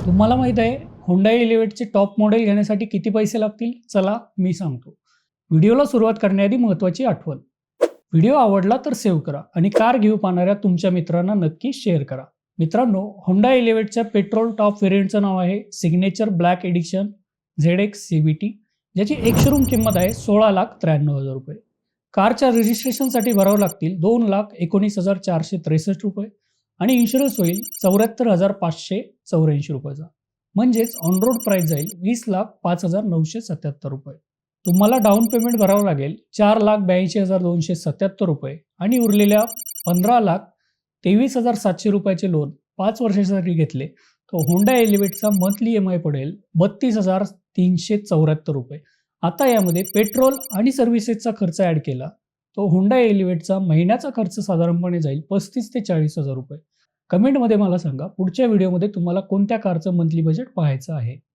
तुम्हाला माहित आहे Hyundai Elevate टॉप मॉडेल घेण्यासाठी किती पैसे लागतील? चला मी सांगतो. व्हिडिओला सुरुवात करण्याआधी महत्त्वाची आठवण. व्हिडिओ आवडला तर सेव्ह करा आणि कार घेऊ पाहणाऱ्या तुमच्या मित्रांना नक्की शेअर करा. मित्रांनो, Hyundai Elevateच्या पेट्रोल टॉप व्हेरियंटचं नाव आहे signature black edition ZX CVT, ज्याची एक-शोरूम किंमत आहे ₹16,93,000. कारच्या रजिस्ट्रेशनसाठी भरावे लागतील ₹2,19,463 आणि इन्शुरन्स होईल ₹74,584. म्हणजेच ऑन रोड प्राइस जाईल ₹20,05,977. तुम्हाला डाऊन पेमेंट भरावं लागेल ₹4,82,277 आणि उरलेल्या ₹15,23,700 लोन 5 वर्षासाठी घेतले तो Hyundai Elevateचा मंथली EMI पडेल ₹32,374. आता यामध्ये पेट्रोल आणि सर्व्हिसेसचा खर्च ॲड केला तो Hyundai Elevateचा महिन्याचा खर्च साधारणपणे जाईल ₹35,000 ते ₹40,000. कमेंटमध्ये मला सांगा पुढच्या व्हिडिओमध्ये तुम्हाला कोणत्या कारचं मंथली बजेट पाहायचं आहे.